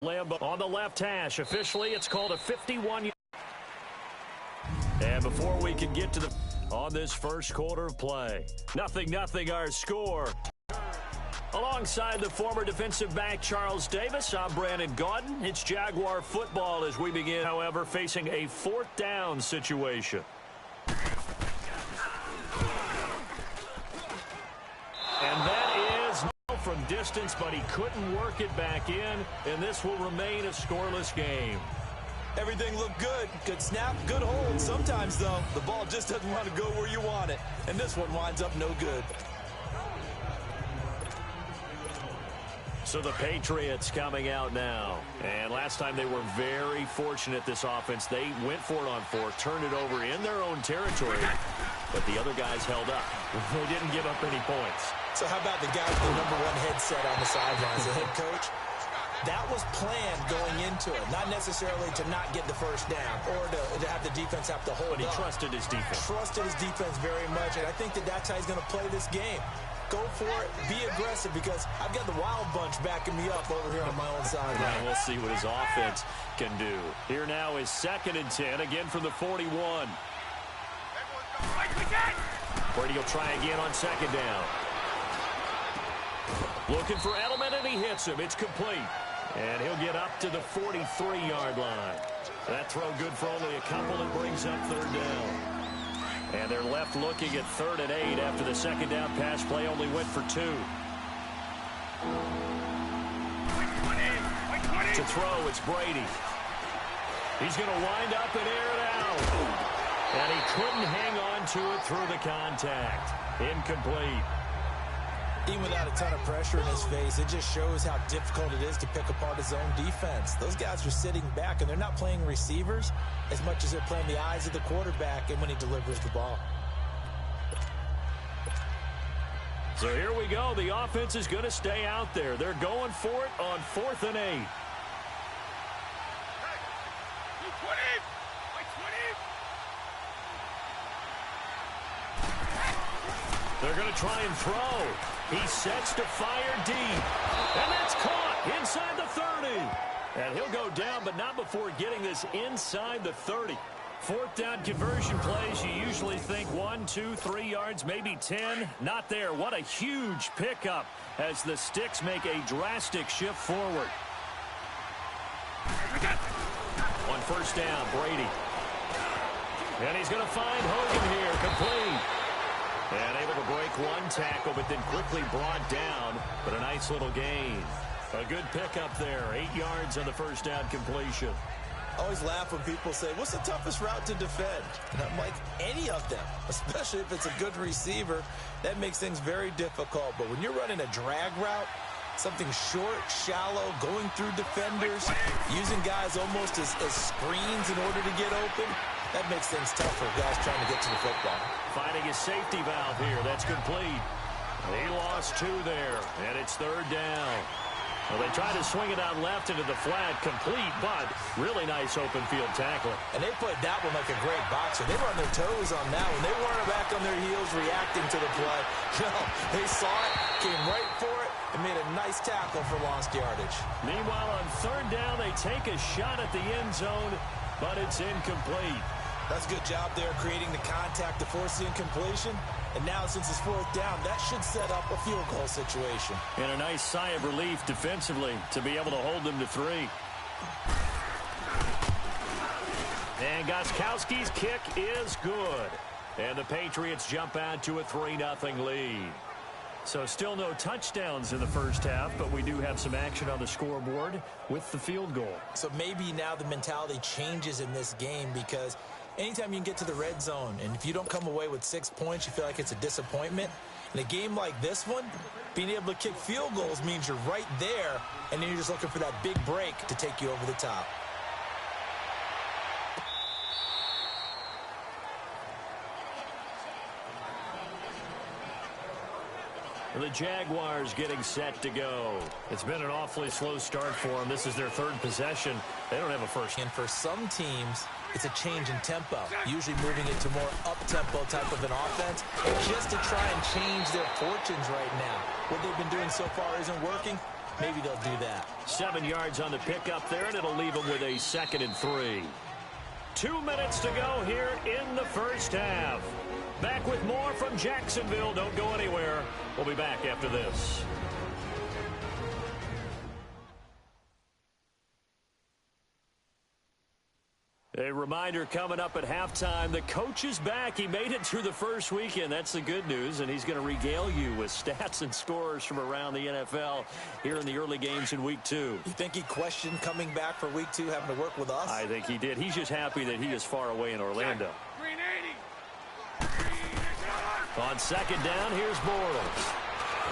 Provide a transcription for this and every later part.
Lambo on the left hash. Officially, it's called a 51. And before we can get to the on this first quarter of play, 0-0 our score. Alongside the former defensive back Charles Davis, I'm Brandon Gaudin. It's Jaguar football as we begin, however, facing a fourth down situation. And that is from distance, but he couldn't work it back in, and this will remain a scoreless game. Everything looked good. Good snap, good hold. Sometimes, though, the ball just doesn't want to go where you want it, and this one winds up no good. So the Patriots coming out now. And last time they were very fortunate, this offense. They went for it on fourth, turned it over in their own territory, but the other guys held up. They didn't give up any points. So how about the guy with the #1 headset on the sidelines, the head coach? That was planned going into it, not necessarily to not get the first down or to have the defense have to hold up. But he trusted his defense. Trusted his defense very much, and I think that's how he's going to play this game. Go for it, be aggressive, because I've got the wild bunch backing me up over here on my own side. Right, we'll see what his offense can do. Here now is 2nd and 10, again from the 41. Brady will try again on 2nd down. Looking for Edelman, and he hits him. It's complete. And he'll get up to the 43-yard line. That throw good for only a couple, and brings up 3rd down. And they're left looking at 3rd and 8 after the 2nd down pass play only went for 2. To throw, it's Brady. He's going to wind up and air it out. And he couldn't hang on to it through the contact. Incomplete. Even without a ton of pressure in his face, it just shows how difficult it is to pick apart his own defense. Those guys are sitting back, and they're not playing receivers as much as they're playing the eyes of the quarterback and when he delivers the ball. So here we go. The offense is going to stay out there. They're going for it on 4th and 8. They're going to try and throw. He sets to fire deep. And that's caught inside the 30. And he'll go down, but not before getting this inside the 30. 4th down conversion plays, you usually think 1, 2, 3 yards, maybe 10. Not there. What a huge pickup as the Sticks make a drastic shift forward. On 1st down, Brady. And he's going to find Hogan here, complete. And able to break one tackle, but then quickly brought down. But a nice little gain. A good pickup there. 8 yards on the 1st down completion. I always laugh when people say, what's the toughest route to defend? And I'm like, any of them, especially if it's a good receiver. That makes things very difficult. But when you're running a drag route, something short, shallow, going through defenders, using guys almost as screens in order to get open, that makes things tough for guys trying to get to the football. Finding his safety valve here. That's complete. He lost 2 there, and it's 3rd down. Well, they tried to swing it out left into the flat, complete, but really nice open field tackling. And they played that one like a great boxer. They were on their toes on that one. They weren't back on their heels reacting to the play. No, they saw it, came right for it, and made a nice tackle for lost yardage. Meanwhile, on 3rd down, they take a shot at the end zone, but it's incomplete. That's a good job there creating the contact to force the incompletion. And now, since it's 4th down, that should set up a field goal situation. And a nice sigh of relief defensively to be able to hold them to 3. And Gostkowski's kick is good. And the Patriots jump out to a 3-0 lead. So still no touchdowns in the first half, but we do have some action on the scoreboard with the field goal. So maybe now the mentality changes in this game, because anytime you can get to the red zone, and if you don't come away with 6 points, you feel like it's a disappointment. In a game like this one, being able to kick field goals means you're right there, and then you're just looking for that big break to take you over the top. The Jaguars getting set to go. It's been an awfully slow start for them. This is their 3rd possession. They don't have a first. And for some teams, it's a change in tempo, usually moving it to more up-tempo type of an offense, just to try and change their fortunes right now. What they've been doing so far isn't working. maybe they'll do that. 7 yards on the pickup there, and it'll leave them with a 2nd and 3. 2 minutes to go here in the first half. Back with more from Jacksonville. Don't go anywhere. We'll be back after this. A reminder coming up at halftime, the coach is back. He made it through the first weekend. That's the good news, and he's going to regale you with stats and scores from around the NFL here in the early games in Week 2. You think he questioned coming back for Week 2, having to work with us? I think he did. He's just happy that he is far away in Orlando. On 2nd down, here's Bortles.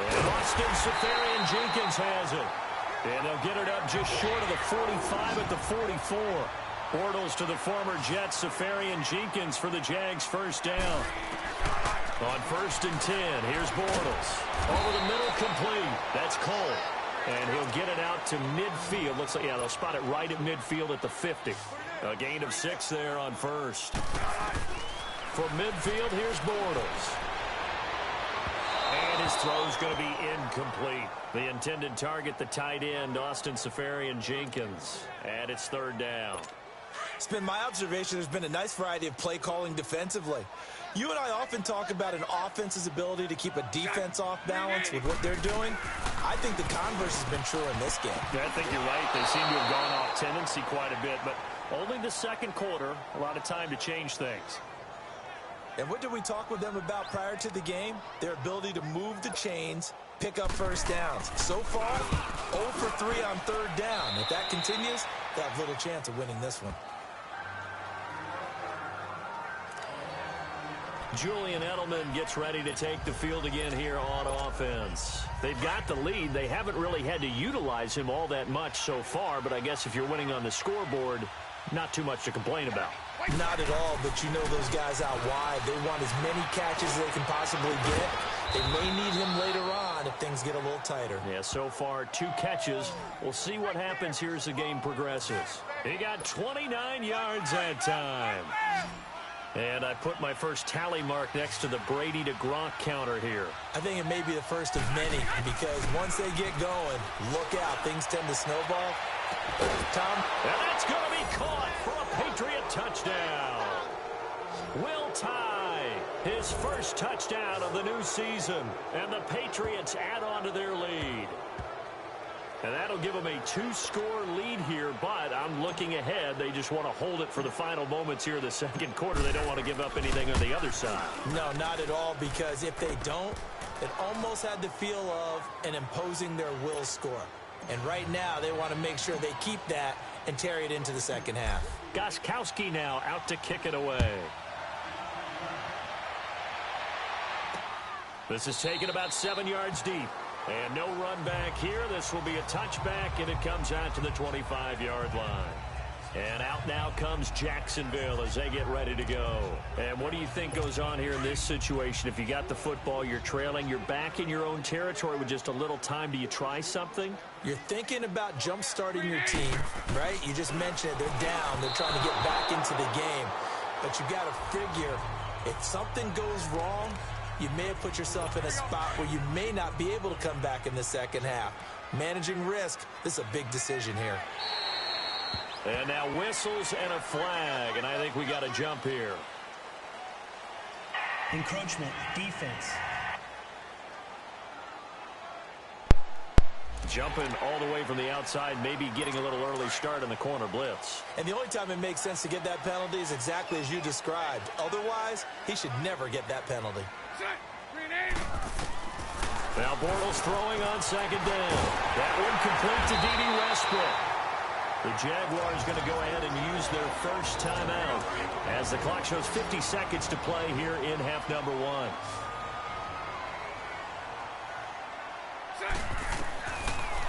And Austin Seferian-Jenkins has it. And they'll get it up just short of the 45 at the 44. Bortles to the former Jet, Seferian-Jenkins for the Jags first down. On 1st and 10, here's Bortles. Over the middle, complete. That's Cole. And he'll get it out to midfield. Looks like, yeah, they'll spot it right at midfield at the 50. A gain of 6 there on 1st. For midfield, here's Bortles. And his throw's going to be incomplete. The intended target, the tight end, Austin Seferian-Jenkins. And it's 3rd down. It's been my observation there's been a nice variety of play calling defensively. You and I often talk about an offense's ability to keep a defense off balance with what they're doing. I think the converse has been true in this game. Yeah, I think you're right. They seem to have gone off tendency quite a bit, but only the 2nd quarter, a lot of time to change things. And what did we talk with them about prior to the game? Their ability to move the chains, pick up first downs. So far, 0 for 3 on 3rd down. If that continues, they have little chance of winning this one. Julian Edelman gets ready to take the field again here on offense. They've got the lead. They haven't really had to utilize him all that much so far, but I guess if you're winning on the scoreboard, not too much to complain about. Not at all, but you know those guys out wide. They want as many catches as they can possibly get. They may need him later on if things get a little tighter. Yeah, so far 2 catches. We'll see what happens here as the game progresses. He got 29 yards that time. And I put my first tally mark next to the Brady to Gronk counter here. I think it may be the first of many because once they get going, look out. Things tend to snowball. Tom? And that's going to be caught for a Patriot touchdown. Will Tye, his first touchdown of the new season. And the Patriots add on to their lead. And that'll give them a 2-score lead here, but I'm looking ahead. They just want to hold it for the final moments here of the 2nd quarter. They don't want to give up anything on the other side. No, not at all, because if they don't, it almost had the feel of an imposing their will score. And right now, they want to make sure they keep that and carry it into the 2nd half. Gostkowski now out to kick it away. This is taken about 7 yards deep. And no run back here. This will be a touchback, and it comes out to the 25-yard line. And out now comes Jacksonville as they get ready to go. And what do you think goes on here in this situation? If you got the football, you're trailing, you're back in your own territory with just a little time. Do you try something? You're thinking about jump-starting your team, right? You just mentioned it. They're down. They're trying to get back into the game. But you got to figure if something goes wrong, you may have put yourself in a spot where you may not be able to come back in the 2nd half. Managing risk, this is a big decision here. And now whistles and a flag, and I think we got to jump here. Encroachment, defense. Jumping all the way from the outside, maybe getting a little early start in the corner blitz. And the only time it makes sense to get that penalty is exactly as you described. Otherwise, he should never get that penalty. Now Bortles throwing on 2nd down. That one complete to D.D. Westbrook. The Jaguars going to go ahead and use their first timeout as the clock shows 50 seconds to play here in half number 1.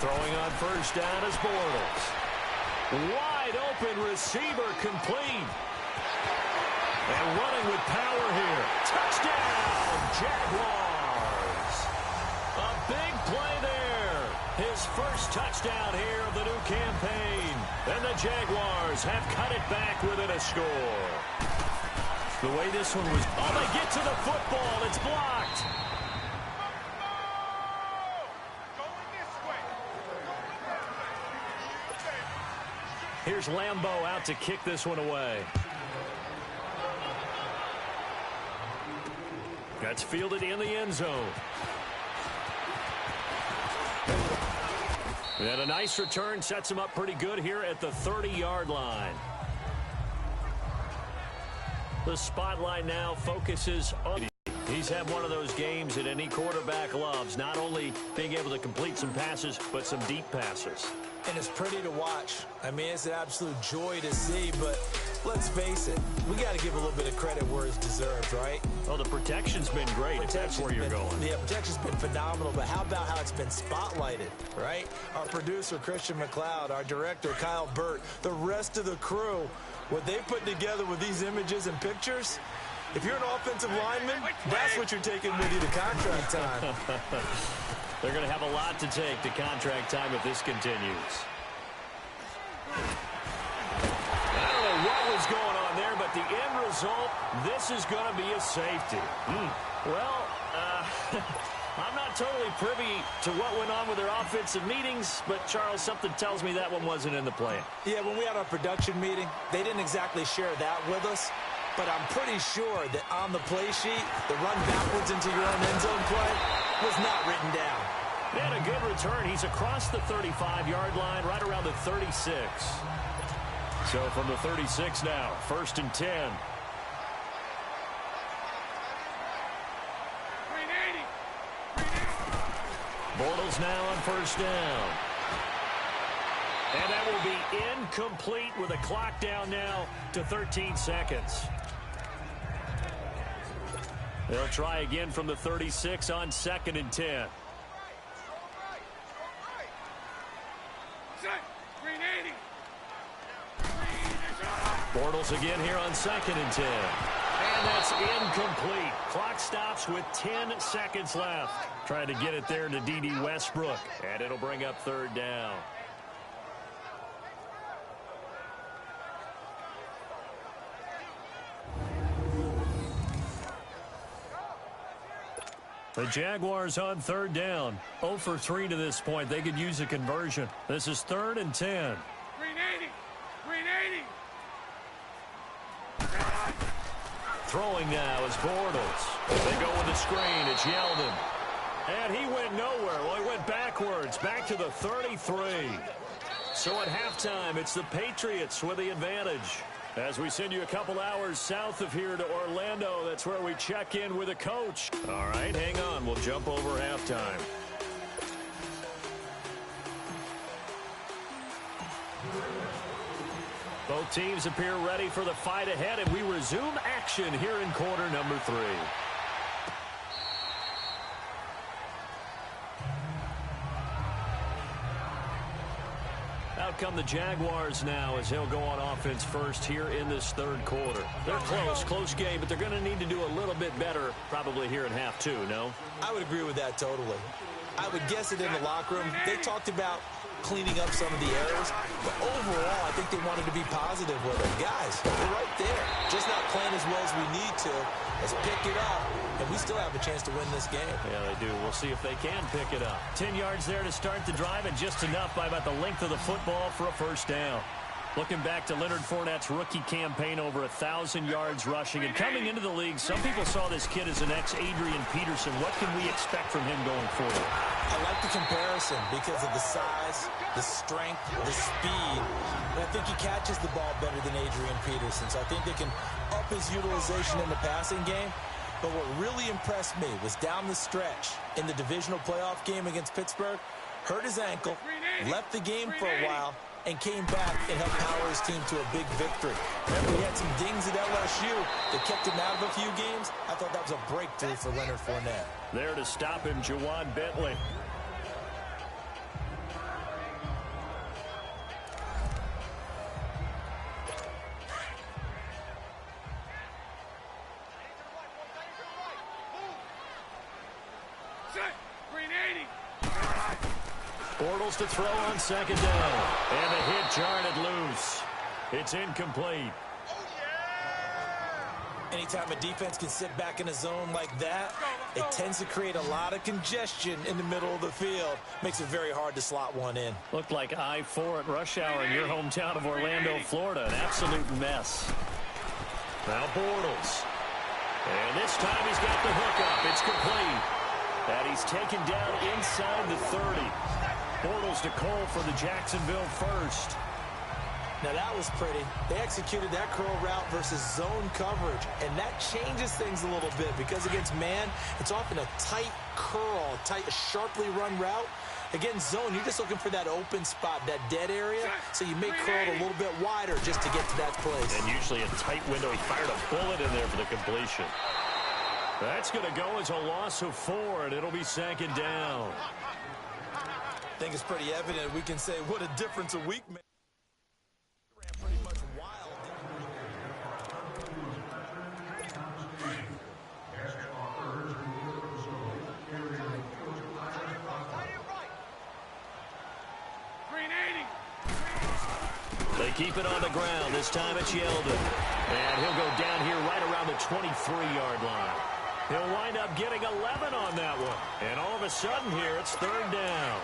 Throwing on first down is Bortles. Wide open receiver complete. And running with power here. Touchdown, Jaguars. A big play there. His first touchdown here of the new campaign. And the Jaguars have cut it back within a score. The way this one was, oh, they get to the football. It's blocked. Here's Lambeau out to kick this one away. That's fielded in the end zone. And a nice return sets him up pretty good here at the 30-yard line. The spotlight now focuses on... He's had one of those games that any quarterback loves, not only being able to complete some passes, but some deep passes. And it's pretty to watch. I mean, it's an absolute joy to see, but let's face it, we got to give a little bit of credit where it's deserved, right? Oh, the protection's been great, if that's where you're going. Yeah, protection's been phenomenal, but how about how it's been spotlighted, right? Our producer, Christian McLeod, our director, Kyle Burt, the rest of the crew, what they put together with these images and pictures, if you're an offensive lineman, that's what you're taking with you to contract time. They're going to have a lot to take to contract time if this continues. I don't know what was going on there, but the end result, this is going to be a safety. Well, I'm not totally privy to what went on with their offensive meetings, but, Charles, something tells me that one wasn't in the plan. Yeah, when we had our production meeting, they didn't exactly share that with us. But I'm pretty sure that on the play sheet, the run backwards into your own end zone play was not written down. And a good return. He's across the 35-yard line, right around the 36. So from the 36 now, 1st and 10. Bortles now on 1st down. And that will be incomplete with a clock down now to 13 seconds. They'll try again from the 36 on 2nd and 10. Bortles again here on 2nd and 10. And that's incomplete. Clock stops with 10 seconds left. Trying to get it there to D.D. Westbrook. And it'll bring up 3rd down. The Jaguars on 3rd down. 0 for 3 to this point. They could use a conversion. This is 3rd and 10. Throwing now is Bortles. They go with the screen. It's Yeldon. And he went nowhere. Well, he went backwards. Back to the 33. So at halftime, it's the Patriots with the advantage. As we send you a couple hours south of here to Orlando, that's where we check in with a coach. All right, hang on. We'll jump over halftime. Both teams appear ready for the fight ahead, and we resume action here in quarter number 3. Out come the Jaguars now as he'll go on offense first here in this 3rd quarter. They're close game, but they're going to need to do a little bit better probably here in half 2, no? I would agree with that totally. I would guess it in the locker room. They talked about cleaning up some of the errors, but overall, I think they wanted to be positive with it. Guys, we're right there. Just not playing as well as we need to. Let's pick it up, and we still have a chance to win this game. Yeah, they do. We'll see if they can pick it up. 10 yards there to start the drive, and just enough by about the length of the football for a 1st down. Looking back to Leonard Fournette's rookie campaign, over 1,000 yards rushing. And coming into the league, some people saw this kid as an ex-Adrian Peterson. What can we expect from him going forward? I like the comparison because of the size, the strength, the speed. And I think he catches the ball better than Adrian Peterson. So I think they can up his utilization in the passing game. But what really impressed me was down the stretch in the divisional playoff game against Pittsburgh, hurt his ankle, left the game for a while, and came back and helped power his team to a big victory. Remember, he had some dings at LSU that kept him out of a few games. I thought that was a breakthrough for Leonard Fournette. There to stop him, Juwan Bentley. Bortles to throw on 2nd down. And a hit jarred it loose. It's incomplete. Anytime a defense can sit back in a zone like that, it tends to create a lot of congestion in the middle of the field. Makes it very hard to slot one in. Looked like I-4 at rush hour in your hometown of Orlando, Florida. An absolute mess. Now Bortles. And this time he's got the hook up. It's complete. And he's taken down inside the 30. Bortles to Cole for the Jacksonville first. Now that was pretty. They executed that curl route versus zone coverage, and that changes things a little bit because against man, it's often a tight curl, a sharply run route. Against zone, you're just looking for that open spot, that dead area, so you make curl a little bit wider just to get to that place. And usually a tight window. He fired a bullet in there for the completion. That's going to go as a loss of 4, and it'll be second down. I think it's pretty evident. We can say what a difference a week makes. They keep it on the ground. This time it's Yeldon. And he'll go down here right around the 23-yard line. He'll wind up getting 11 on that one. And all of a sudden here, it's third down.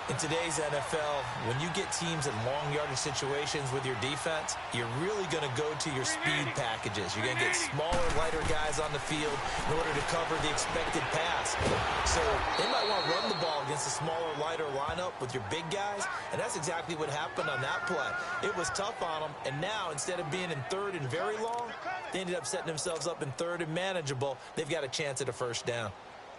In today's NFL, when you get teams in long yardage situations with your defense, you're really going to go to your speed packages. You're going to get smaller, lighter guys on the field in order to cover the expected pass. So they might want to run the ball against a smaller, lighter lineup with your big guys, and that's exactly what happened on that play. It was tough on them, and now instead of being in third and very long, they ended up setting themselves up in third and manageable. They've got a chance at a first down.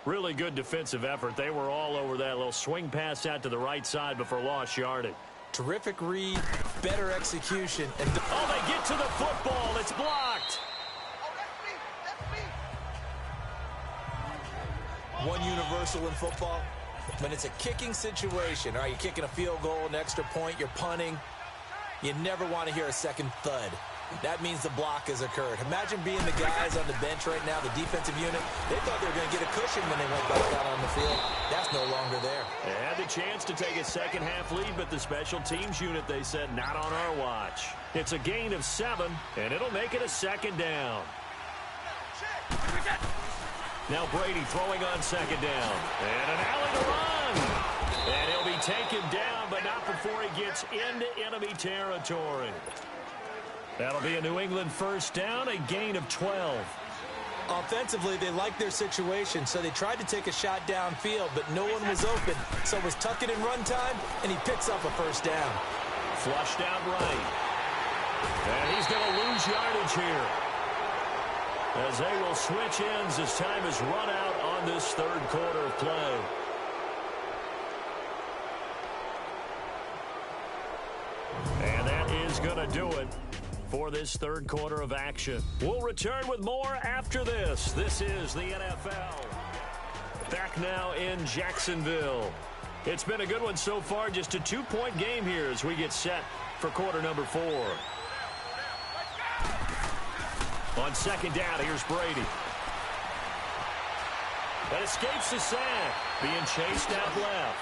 Really good defensive effort. They were all over that little swing pass out to the right side before lost yardage. Terrific read, better execution. And oh, they get to the football. It's blocked. One universal in football, when it's a kicking situation, all right, you're kicking a field goal, an extra point, you're punting, you never want to hear a second thud. That means the block has occurred. Imagine being the guys on the bench right now, the defensive unit. They thought they were going to get a cushion when they went back out on the field. That's no longer there. They had the chance to take a second-half lead, but the special teams unit, they said, not on our watch. It's a gain of 7, and it'll make it a second down. Now Brady throwing on second down. And an alley to run. And he'll be taken down, but not before he gets into enemy territory. That'll be a New England first down, a gain of 12. Offensively, they liked their situation, so they tried to take a shot downfield, but no one was open. So it was tuck it in run time, and he picks up a first down. Flushed out right. And he's going to lose yardage here, as they will switch ends as time is run out on this third quarter of play. And that is going to do it for this third quarter of action. We'll return with more after this. This is the NFL. Back now in Jacksonville. It's been a good one so far. Just a 2-point game here as we get set for quarter number 4. On second down, here's Brady. That escapes the sack. Being chased out left.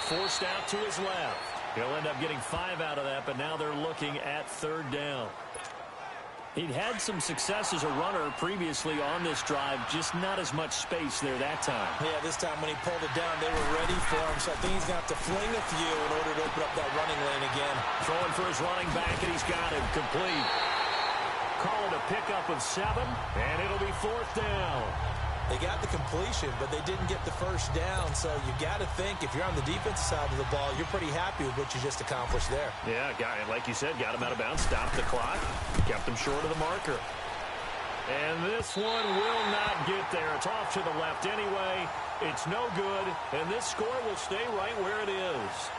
Forced out to his left. He'll end up getting 5 out of that, but now they're looking at third down. He'd had some success as a runner previously on this drive, just not as much space there that time. Yeah, this time when he pulled it down, they were ready for him, so I think he's going to have to fling a few in order to open up that running lane again. Throwing for his running back, and he's got him complete. Call it a pickup of 7, and it'll be fourth down. They got the completion, but they didn't get the first down. So you got to think, if you're on the defensive side of the ball, you're pretty happy with what you just accomplished there. Yeah, like you said, got him out of bounds, stopped the clock, kept him short of the marker. And this one will not get there. It's off to the left anyway. It's no good, and this score will stay right where it is.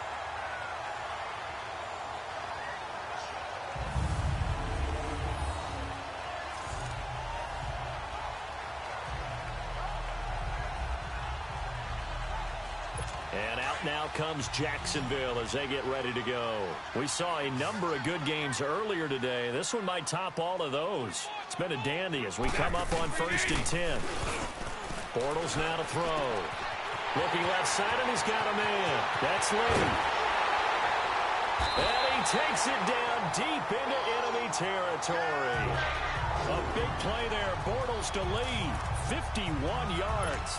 And out now comes Jacksonville as they get ready to go. We saw a number of good games earlier today. This one might top all of those. It's been a dandy as we come up on 1st and 10. Bortles now to throw. Looking left side, and he's got a man. That's Lee. And he takes it down deep into enemy territory. A big play there. Bortles to lead. 51 yards.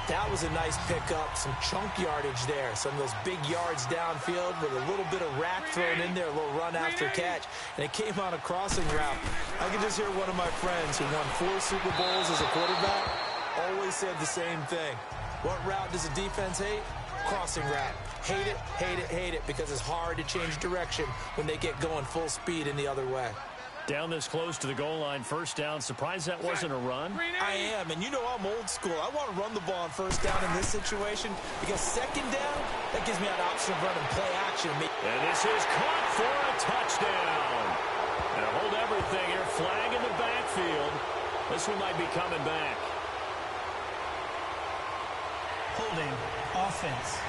That was a nice pickup, some chunk yardage there. Some of those big yards downfield with a little bit of rack thrown in there, a little run after catch. And it came on a crossing route. I can just hear one of my friends who won 4 Super Bowls as a quarterback always said the same thing. What route does a defense hate? Crossing route. Hate it, hate it, hate it, because it's hard to change direction when they get going full speed in the other way. Down this close to the goal line, first down. Surprised that wasn't a run? I am, and you know I'm old school. I want to run the ball on first down in this situation because second down, that gives me an option of running play action. And this is caught for a touchdown. Now hold everything here. Flag in the backfield. This one might be coming back. Holding offense.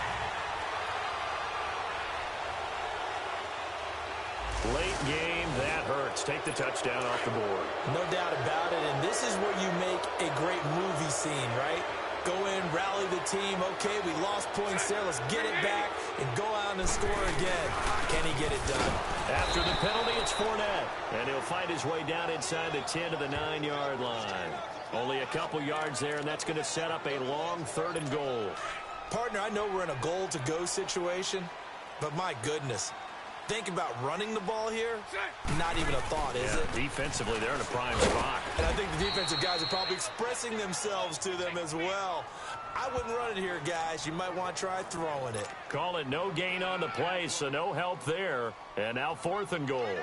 Late game, that hurts. Take the touchdown off the board. No doubt about it, and this is where you make a great movie scene, right? Go in, rally the team. Okay, we lost points there. Let's get it back and go out and score again. Can he get it done? After the penalty, it's Fournette. And he'll find his way down inside the 10 to the 9-yard line. Only a couple yards there, and that's going to set up a long 3rd and goal. Partner, I know we're in a goal-to-go situation, but my goodness. Think about running the ball here. Not even a thought, is it? Defensively, they're in a prime spot. And I think the defensive guys are probably expressing themselves to them as well. I wouldn't run it here, guys. You might want to try throwing it. Call it no gain on the play, so no help there. And now 4th and goal.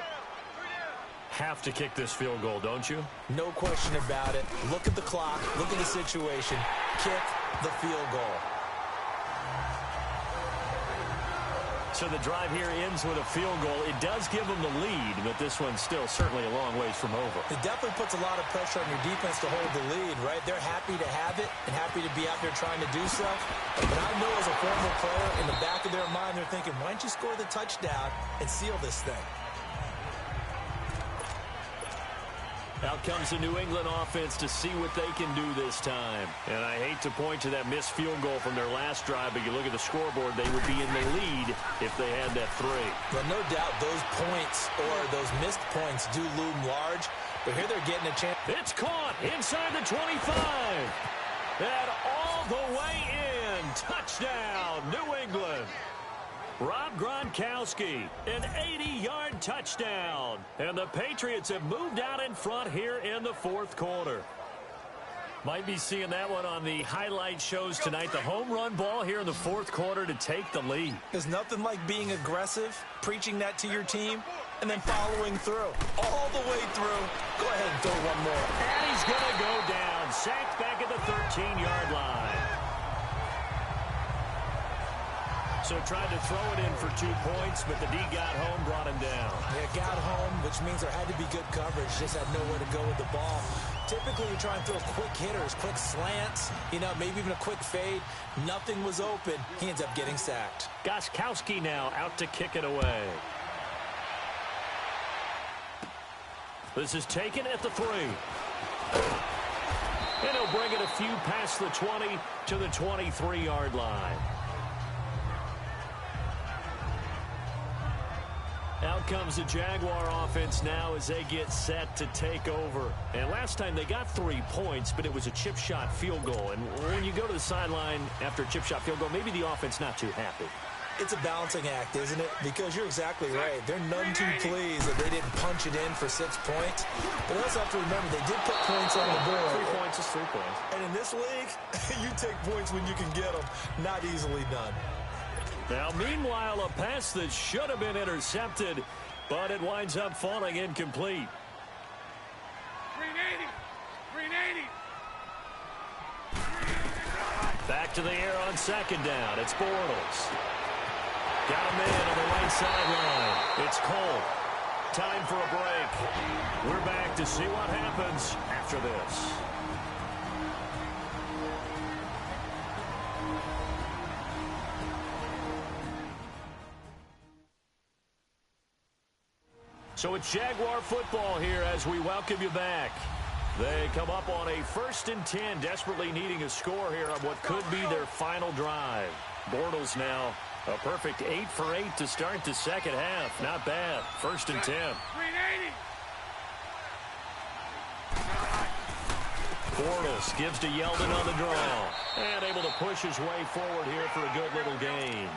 Have to kick this field goal, don't you? No question about it. Look at the clock. Look at the situation. Kick the field goal. So the drive here ends with a field goal. It does give them the lead, but this one's still certainly a long ways from over. It definitely puts a lot of pressure on your defense to hold the lead, right? They're happy to have it and happy to be out there trying to do stuff. But I know as a former player, in the back of their mind, they're thinking, why don't you score the touchdown and seal this thing? Out comes the New England offense to see what they can do this time. And I hate to point to that missed field goal from their last drive, but you look at the scoreboard, they would be in the lead if they had that 3. Well, no doubt those points or those missed points do loom large, but here they're getting a chance. It's caught inside the 25. And all the way in. Touchdown, New England. Rob Gronkowski, an 80-yard touchdown. And the Patriots have moved out in front here in the 4th quarter. Might be seeing that one on the highlight shows tonight. The home run ball here in the 4th quarter to take the lead. There's nothing like being aggressive, preaching that to your team, and then following through. All the way through. Go ahead and throw one more. And he's going to go down. Sacked back at the 13-yard line. So tried to throw it in for 2 points, but the D got home, brought him down. Yeah, got home, which means there had to be good coverage. Just had nowhere to go with the ball. Typically, you try and throw quick hitters, quick slants, maybe even a quick fade. Nothing was open. He ends up getting sacked. Gronkowski now out to kick it away. This is taken at the 3. And he'll bring it a few past the 20 to the 23-yard line. Out comes the Jaguar offense now as they get set to take over. And last time they got 3 points, but it was a chip shot field goal. And when you go to the sideline after a chip shot field goal, maybe the offense not too happy. It's a balancing act, isn't it? Because you're exactly right. They're none too pleased that they didn't punch it in for 6 points. But also have to remember, they did put points on the board. 3 points is 3 points. And in this league, you take points when you can get them. Not easily done. Now, meanwhile, a pass that should have been intercepted, but it winds up falling incomplete. 380. Back to the air on 2nd down. It's Bortles. Got a man on the right sideline. It's Cole. Time for a break. We're back to see what happens after this. So it's Jaguar football here as we welcome you back. They come up on a 1st and 10, desperately needing a score here on what could be their final drive. Bortles now A perfect 8 for 8 to start the second half. Not bad. 1st and 10. Bortles gives to Yeldon on the draw. And able to push his way forward here for a good little gain.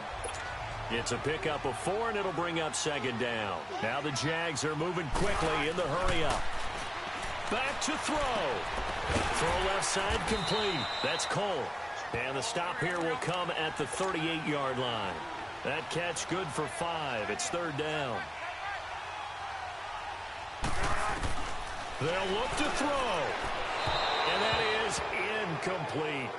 It's a pickup of 4, and it'll bring up 2nd down. Now the Jags are moving quickly in the hurry-up. Back to throw. Throw left side complete. That's Cole. And the stop here will come at the 38-yard line. That catch good for 5. It's 3rd down. They'll look to throw. And that is incomplete.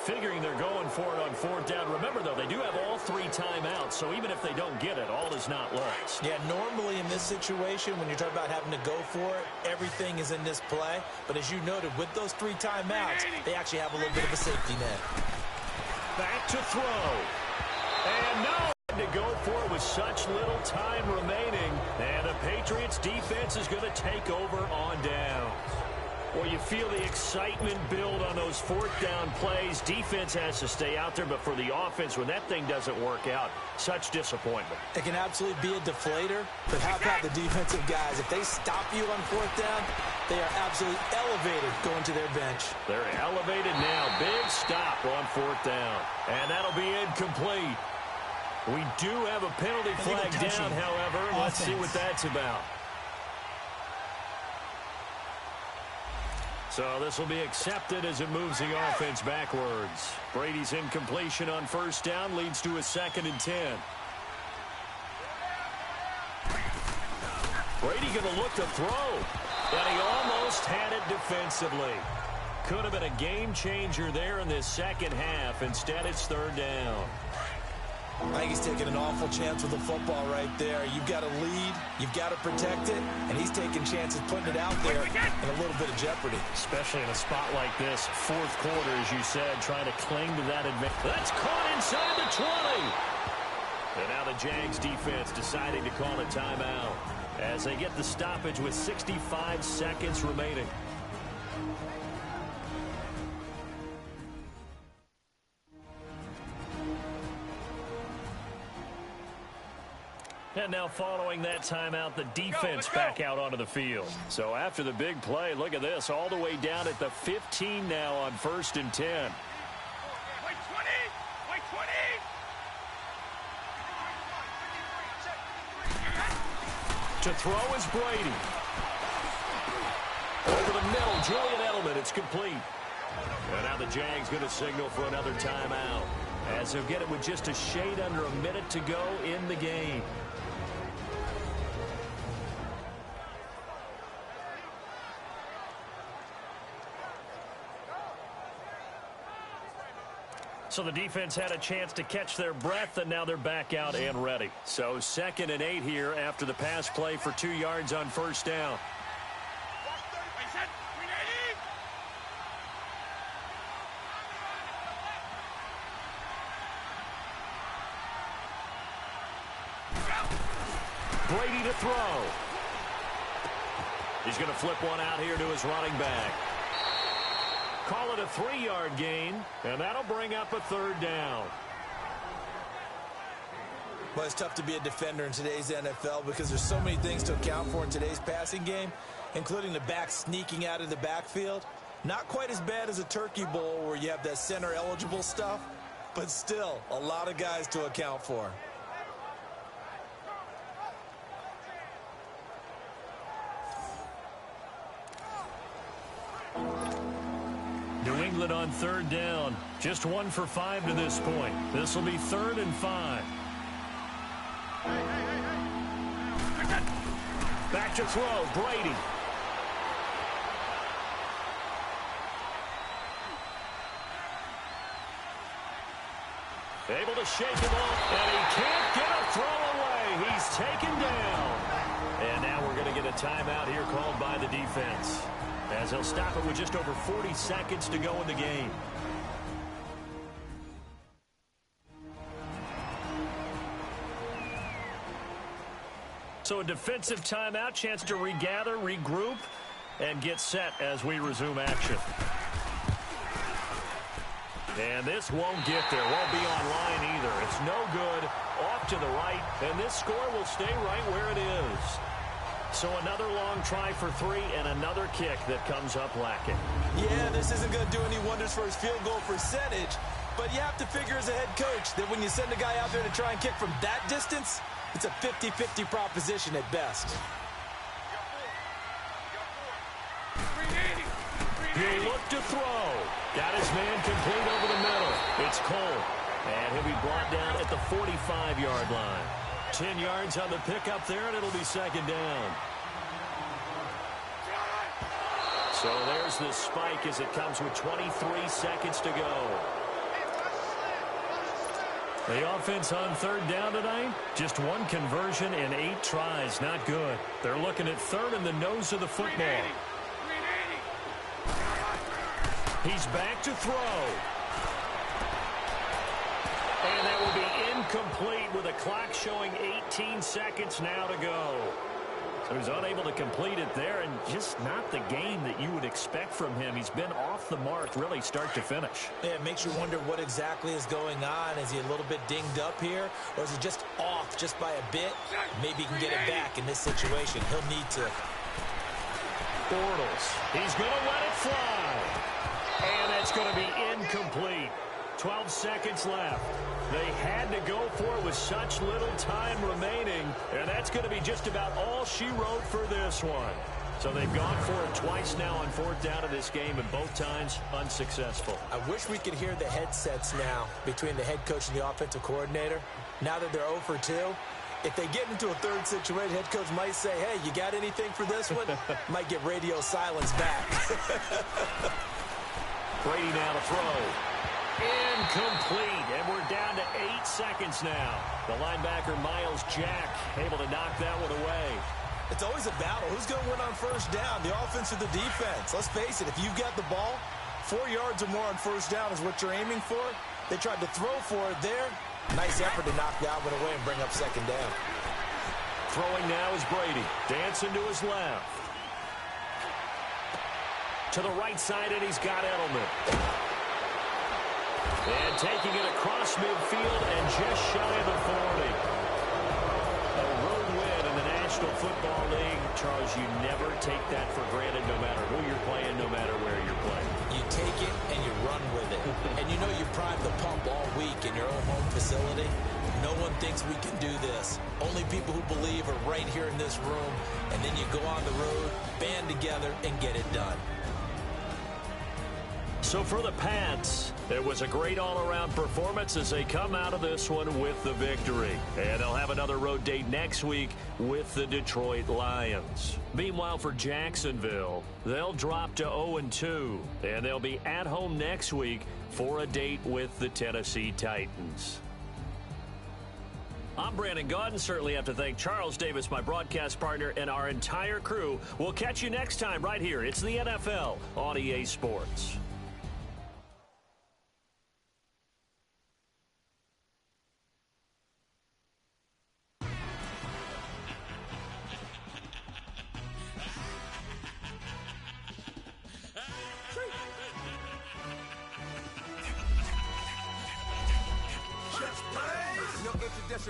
Figuring they're going for it on 4th down. Remember, though, they do have all 3 timeouts, so even if they don't get it, all is not lost. Yeah, normally in this situation, when you're talking about having to go for it, everything is in this play. But as you noted, with those 3 timeouts, they actually have a little bit of a safety net. Back to throw. And no to go for it with such little time remaining. And the Patriots defense is going to take over on down. Well, you feel the excitement build on those 4th down plays. Defense has to stay out there, but for the offense, when that thing doesn't work out, such disappointment. It can absolutely be a deflator, but how about the defensive guys? If they stop you on 4th down, they are absolutely elevated going to their bench. They're elevated now. Big stop on 4th down. And that'll be incomplete. We do have a penalty flag down, however. Let's see what that's about. So this will be accepted as it moves the offense backwards. Brady's incompletion on 1st down leads to a 2nd and 10. Brady going to look to throw. And he almost had it defensively. Could have been a game changer there in this second half. Instead, it's 3rd down. I think he's taking an awful chance with the football right there. You've got to lead, you've got to protect it, and he's taking chances putting it out there in a little bit of jeopardy. Especially in a spot like this, 4th quarter, as you said, trying to cling to that advantage. That's caught inside the 20. And now the Jags defense deciding to call a timeout as they get the stoppage with 65 seconds remaining. And now following that timeout, the defense back out onto the field. So after the big play, look at this, all the way down at the 15 now on 1st and 10. Wait 20! Wait 20! To throw is Brady. Over the middle, Julian Edelman, it's complete. And now the Jags going to signal for another timeout, as they'll get it with just a shade under a minute to go in the game. So the defense had a chance to catch their breath, and now they're back out and ready. So 2nd and 8 here after the pass play for 2 yards on 1st down. Brady to throw. He's going to flip one out here to his running back. Call it a 3-yard gain, and that'll bring up a 3rd down. Well, it's tough to be a defender in today's NFL because there's so many things to account for in today's passing game, including the back sneaking out of the backfield. Not quite as bad as a turkey bowl where you have that center-eligible stuff, but still a lot of guys to account for. New England on 3rd down. Just 1 for 5 to this point. This will be 3rd and 5. Back to throw, Brady. Able to shake him off, and he can't get a throw away. He's taken down. And now we're going to get a timeout here called by the defense, as he'll stop it with just over 40 seconds to go in the game. So a defensive timeout, chance to regather, regroup, and get set as we resume action. And this won't get there. Won't be on line either. It's no good. Off to the right. And this score will stay right where it is. So another long try for three and another kick that comes up lacking. Yeah, this isn't going to do any wonders for his field goal percentage. But you have to figure as a head coach that when you send a guy out there to try and kick from that distance, it's a 50-50 proposition at best. He'll look to throw. Got his man complete over the middle. It's Cole. And he'll be brought down at the 45-yard line. 10 yards on the pickup there, and it'll be second down. So there's the spike as it comes with 23 seconds to go. The offense on third down tonight, just one conversion in 8 tries. Not good. They're looking at third in the nose of the football. He's back to throw. And that will be incomplete with a clock showing 18 seconds now to go. So he's unable to complete it there, and just not the game that you would expect from him. He's been off the mark really start to finish. Yeah, it makes you wonder what exactly is going on. Is he a little bit dinged up here, or is he just off just by a bit? Maybe he can get it back in this situation. He'll need to. Bortles. He's going to let it fly. And it's going to be incomplete. 12 seconds left. They had to go for it with such little time remaining, and that's going to be just about all she wrote for this one. So they've gone for it twice now on fourth down of this game, and both times unsuccessful. I wish we could hear the headsets now between the head coach and the offensive coordinator. Now that they're 0 for 2, if they get into a third situation, head coach might say, hey, you got anything for this one? Might get radio silence back. Brady now to throw. Incomplete, and we're down to 8 seconds now. The linebacker, Miles Jack, able to knock that one away. It's always a battle. Who's going to win on first down, the offense or the defense? Let's face it, if you've got the ball, 4 yards or more on first down is what you're aiming for. They tried to throw for it there. Nice effort to knock that one away and bring up second down. Throwing now is Brady. Dancing to his left. To the right side, and he's got Edelman. And taking it across midfield and just shy of the 40. A road win in the National Football League. Charles, you never take that for granted no matter who you're playing, no matter where you're playing. You take it and you run with it. And you know you prime the pump all week in your own home facility. No one thinks we can do this. Only people who believe are right here in this room. And then you go on the road, band together, and get it done. So for the Pats, it was a great all-around performance as they come out of this one with the victory. And they'll have another road date next week with the Detroit Lions. Meanwhile, for Jacksonville, they'll drop to 0-2, and they'll be at home next week for a date with the Tennessee Titans. I'm Brandon Gaudin. Certainly have to thank Charles Davis, my broadcast partner, and our entire crew. We'll catch you next time right here. It's the NFL on EA Sports.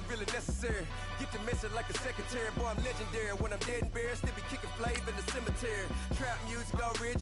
Really necessary. Get the message like a secretary. Boy, I'm legendary. When I'm dead and buried, still be kicking flavor in the cemetery. Trap music all rich.